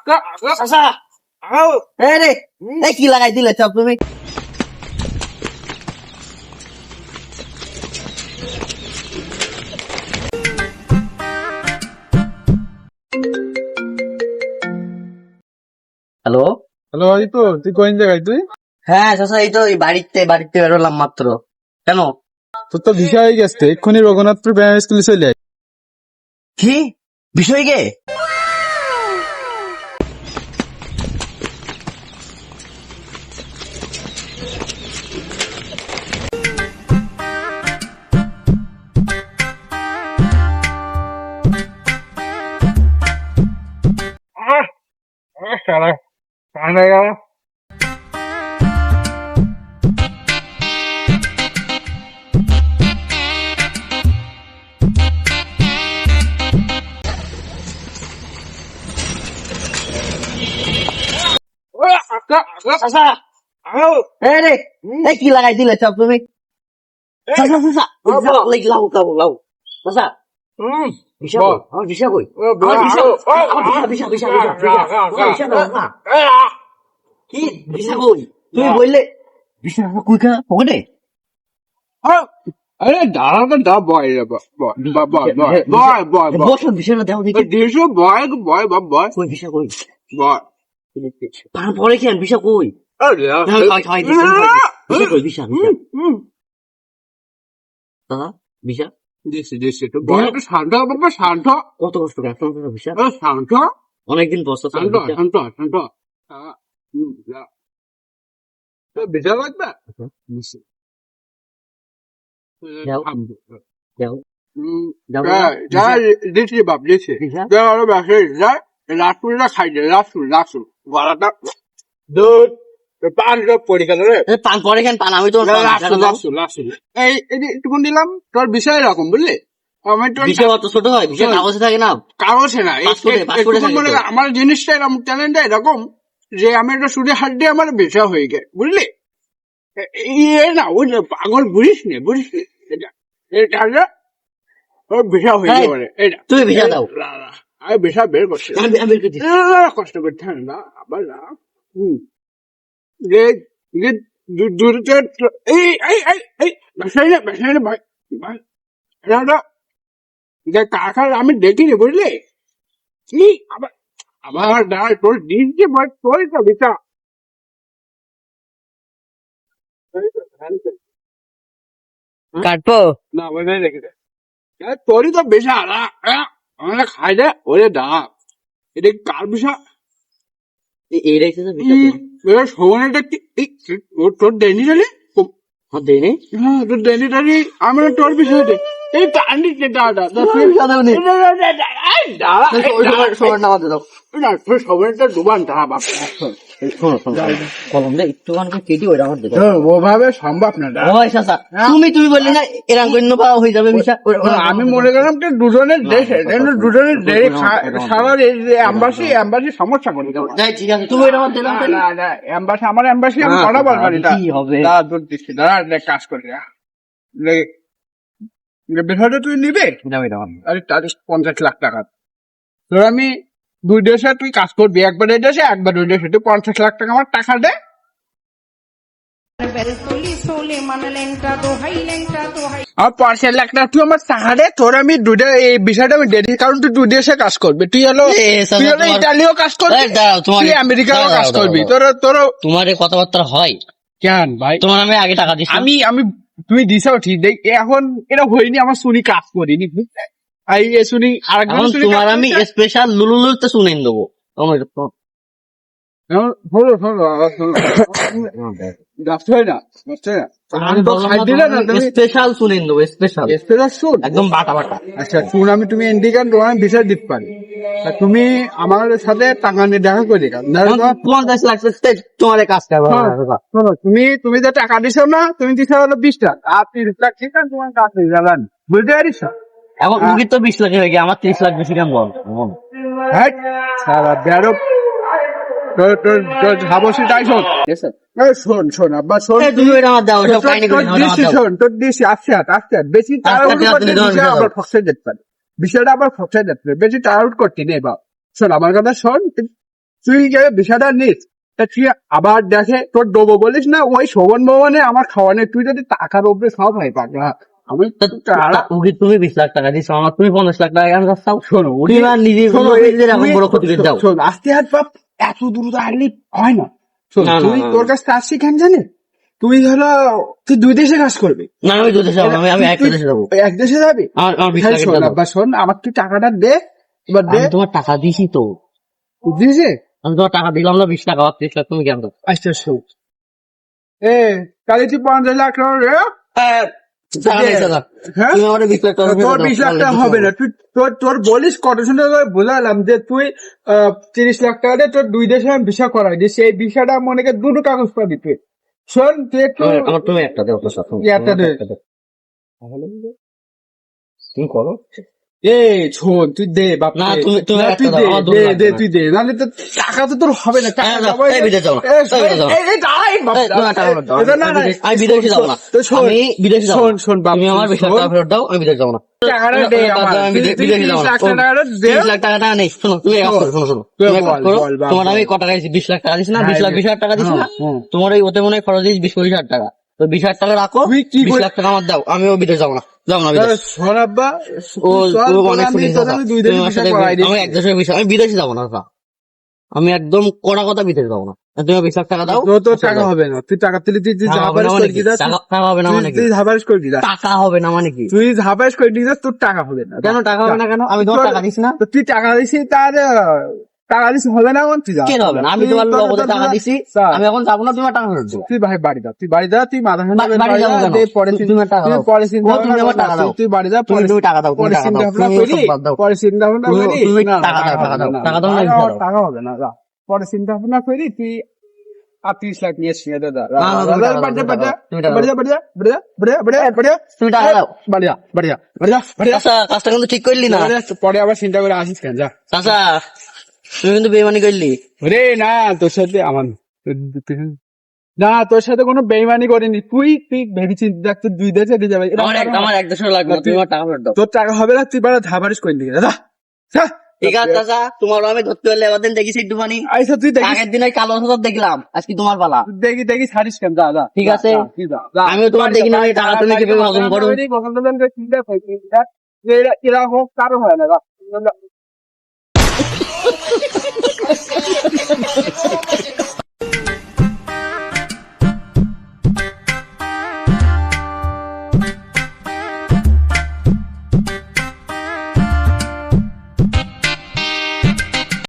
চাচা রে এই কি লাগাই দিলে সব তুমি? হ্যালো হ্যালো, এই তো তুই কোন জায়গায়? তুই হ্যাঁ চাচা, এই তো এই বাড়িতে বেরোলাম মাত্র। কেন? তোর তো ভিসা হয়ে গেছে, এক্ষুনি রঘুনাথপুর প্রাইমারি স্কুলে চলে আয়। কি বিষয় গে? চাচা রে এই কি লাগাই দিলে সব তুমি? চাচা চাচা লাউ লাউ লাউ চাচা ভিসা কই? আমার ভিসা কই? আমার visa visa visa visa visa দাও না। কি ভিসা কই? তুমি বললে ভিসা কই কা পকেটে? আরে দাঁড়া তো দা বয় বসো ভিসাটা দাও দেখি। দেশো বয় বয় বয় কই ভিসা কই? বয় পরে কেন ভিসা কই? খাই ভিসা কই? ভিসা ভিসা দাদা ভিসা দেশে দেশে তো বয় একটু শান্ত বাবা, শান্ত। কত কষ্ট করে আপনার ভিসা শান্ত অনেকদিন বসতে শান্ত শান্ত শান্ত। ভিসা লাগবে? যাও যাও যা দিচ্ছি বাপ দিচ্ছি। আরো ব্যবসায়ী যা রাসুলটা খাই দে, রাসুল রাসুল গলাটা দুধ পান সব পড়ে গেল রে। পান পরে কেন? পান আমি তো রাসুল রাসুল রাসুল এই একটু দিলাম তোর বিষয় এরকম বুঝলি। আমি তোর ভিসা অত ছোট হয়? ভিসা কাগজে থাকে না, কাগজে না। আমার জিনিসটা এরকম ট্যালেন্টটা এরকম যে আমি একটা সুদে হাত দিয়ে আমার ভিসা হয়ে গে বুঝলি। না ওই পাগল বুঝিস নে বুঝিস নে এটা ওর ভিসা হয়ে যাবে। এটা তুমি ভিসা দাও। আমি ভিসা বের করছি, কষ্ট করতে হয় না আবার না। কাকার আমি দেখিনি বুঝলি। কি আবার আবার তোর দিনকে তোর তো ভিসা কাটবো না বোঝাই দেখি তোরই তো ভিসা আমরা খাই দে ওরে দা। এটা কার ভিসা? এই রেখেছে ভিসা সমানটা তোর দেয়নি জানি দেয়নি। হ্যাঁ তোর দেয়নি টানি আমরা তোর বিষয় এই টানি সবাইটা ডুবান তারা বাপ কলম একটুখানি কেটে ওইটা আমার দেবো। ওভাবে সম্ভব না। তুমি বললি না এরকম করে পাওয়া হয়ে যাবে ভিসা। আমি মনে করলাম তো দুজনের দেশে দুজনের দেশ সারা অ্যাম্বাসি সমস্যা করে দেবো। ঠিক আছে তুমি ওইটা আমার দিলাম। অ্যাম্বাসি আমার অ্যাম্বাসি আমি কথা বলবো কি হবে? দূর দিচ্ছি দাঁড়া কাজ করি বিষয়টা তুই নিবে। আরে তার 50 লাখ টাকা তোর আমি দুই দেশে তুই কাজ করবি, একবার এই দেশে একবার ওই দেশে। তুই 50 লাখ টাকা আমার টাকা দে। আর 50 লাখ টাকা তুই আমার টাকা দে। তোর আমি দুইটা এই বিষয়টা আমি দেখি, কারণ তুই দুই দেশে কাজ করবি। তুই হলো ইটালিও কাজ করবি, তুই আমেরিকাও কাজ করবি। তোর তোমার কথাবার্তা হয় কেন ভাই? তোমার আমি আগে টাকা দিচ্ছি। আমি তুমি দিছাও ঠিক দেখ, এখন এটা হয়নি আমার শুনি কাজ করিনি শুনি। আর তোমার আমি স্পেশাল লুলুলুতে শুনে দেবো। স্পেশাল শুনে দেবো, স্পেশাল একদম বাটা বাটা। আচ্ছা শুন, আমি তুমি ইন্ডিকান তোমার বিষয় দিতে পারি, তুমি আমার সাথে টাকা নিয়ে দেখা করে 50 লাখ তোমার কাজ করবো। তুমি যে টাকা দিছো না, তুমি দিছো হলো 20 লাখ আর 30 লাখ ঠিক আছে তোমার কাজ জানান, বুঝতে পারিস? এখন মুগির তো 20 লাখ হয়ে গিয়ে আমার 30 লাখ বেশি কেন বল? হ্যাঁ সারা বেরো তোর হাবসি তাই শোন। শোন শোন আব্বা শোন, শোন তোর দিছি আসছে বেশি আমরা ফসে যেতে পারি, বিষয়টা আবার ফসে যেতে পারে। বেশি টার্ট করতে নেই বাপ। শোন আমার কথা শোন, তুই যে বিষয়টা নিস তা তুই আবার দেখে তোর দেবো বলিস না ওই শোভন ভবনে আমার খাওয়ানে তুই যদি টাকার উপরে সব হয় পাগলা আমি তুমি 20 লাখ টাকা দিছো আমার, তুমি 50 লাখ টাকা কেন চাও? শোনো তুমি আর নিজে এরকম বড় ক্ষতি করে দাও। শোন আস্তে হাত বাপ এত দ্রুত হারলে হয় না। শোন না, না, তুই না, তোর কাছে আসছি কেন জানে তুই হলো তুই 2 দেশে কাজ করবি না আমি 2 দেশে যাবো না, আমি একটা দেশে যাবো। এক দেশে যাবি আমার 20 হ্যাঁ, লাখ শোন টাকা দাও। আব্বা শোন আমার তুই টাকাটা দে এবার দে আমি তোমার টাকা দিছি তো, দিয়েছে আমি তোমার টাকা দিলাম না 20 টাকা, 30 লাখ তুমি কেন দাও? আচ্ছা শোন এ কালি তুই 50 লাখ টাকা রে টাকা নেই দাদা। হ্যাঁ তুমি আমার 20 লাখ টাকা ফেরত তোর দাও, 20 লাখ তাহলে টাকা কিছু হবে না তুই তোর বলিস কত সুন্দর করে বোঝালাম যে তুই 30 লাখ টাকা দিয়ে তোর 2 দেশে আমি ভিসা করাই দিই সেই ভিসাটা মনে করে 2টো কাগজ পাবি তুই শোন তুই একটু আমার তুমি একটা দেও তো সাথে, একটা দে। তুমি করো এ শোন তুই দে বাপ না, দে। তুমি না, একটা তুই দাও, দে আমার 2 দে লাখ দে টাকা। তুই দে নাহলে তো টাকা তো তোর হবে না টাকা হ্যাঁ, দাও, যাবো এই বিদেশ যাও না, এ, এই বিদেশ যাও না। এই দাঁড়াই বাপ, এই, তোমার টাকা ফেরত দাও। এটা না, না, আমি বিদেশে যাবো না, তো শোন, আমি বিদেশে যাবো শোন, না। শোন বাপ, তুমি আমার 20 লাখ শোন। টাকা ফেরত দাও, আমি বিদেশ যাবো না। টাকাটা দে আমার। আমি তুই বিদেশে 30 যাবো না। লাখ টাকাটা দে। 30 লাখ টাকা নেই, শোনো তুমি এক কাজ করো, শোনো শোনো তুই তুমি এক কাজ বল, করো, বল, বাপ, তোমার আমি বল। কত টাকা দিচ্ছি, 20 লাখ টাকা দিচ্ছি না, হ্যাঁ, 20 লাখ 20 হাজার টাকা দিচ্ছি না, হ্যাঁ। তোমার ওই ওতে মনে হয় খরচ দিচ্ছি 20-25 হাজার টাকা, তো 20 হাজার টাকা রাখো, তুই কি 20 করে- লাখ টাকা আমার দাও, আমিও বিদেশ যাবো না, যাবো না বিদেশ। শোন আব্বা, ও চল, ও তোর অনেক আমি- শুনিস তোর দাদা। আমি 2 তুমি দেশে আমার ভিসা সাথে করাই দিচ্ছি। আমি এক দেশের বিষয়, আমি বিদেশে যাবো না দাদা, আমি একদম কড়া কথা বিদেশ যাবো না। তুমি 20 লাখ টাকা দাও, তোর টাকা হবে না তুই টাকা তুলে তুই টাকা হবে না ঝাপারিশ মানে করে কি? দিস টাকা হবে না মানে কি? তুই ঝাপারিশ করে দিস টাকা হবে না মানে কি? তুই ঝাপারিশ করে দিস তোর টাকা হবে না কেন টাকা হবে না কেন? আমি তোমার টাকা দিছি না, তো তুই টাকা দিছি তার টাকা দিছি হবে না তুই যা কেন হবে না? আমি তুই তোমার তোর- নগদে তোর- টাকা দিছি, স্যার, আমি এখন যাবো না, তোমার টাকা ফেরত দেবো। তুই ভাই বাড়ি যা তুই বাড়ি যা তুই মাথা ঠান্ডা করে বাড়ি যাবো কেন? পরে তুমি আমার টাকা তুই দাও। পরে চিন্তা ও, তুমি ভাবনা আমার টাকা কর, দাও। তুই বাড়ি যা তুমি টাকা দাও, তুমি পরে টাকা চিন্তা দাও, ভাবনা তুমি করি ওসব বাদ দাও। পরে চিন্তা ভাবনা তুমি- করি তুমি না, টাকা দাও, টাকা দাও, না, টাকা দাও না, টাকা ভিসা হবে- দাও। টাকা হবে না যা পরে চিন্তা ভাবনা করি তুই আর 30 লাখ নিয়ে ছিঁড়ে দে দা না, তুমি টাকা দাও, তুমি টাকা দাও, তুমি টাকা দাও। তুমি টাকা দাও। কাজটা কিন্তু ঠিক করলি না পরে আবার চিন্তা করে আসিস কেন যা চাচা, তুমি কিন্তু বেমানি করলি। রে না তোর সাথে আমার না তোর সাথে কোনো বেইমানি করিনি তুই ভেবেছিস দেখ তুই 2 দেশে দিয়ে যাবে আমার এক দেশের লাগবে না, তুমি আমার টাকা ফেরত দাও। তোর টাকা হবে না তুই বাড়া ধাবারিশ করে দিকে দাদা ঠিক আছে চাচা, তোমারও আমি ধরতে পারলে এবার দিন দেখি একটু পানি। আইসা তুই দেখিস আগের দিন ওই কালো সাদা দেখলাম, আজকে তোমার পালা। দেখি ছাড়িস কেন যা যা ঠিক আছে। যা, তুই যা, যা। আমিও তোমার দেখি না, ওই টাকা তুমি কিভাবে হজম করো। এরকম কারো হয় না যা।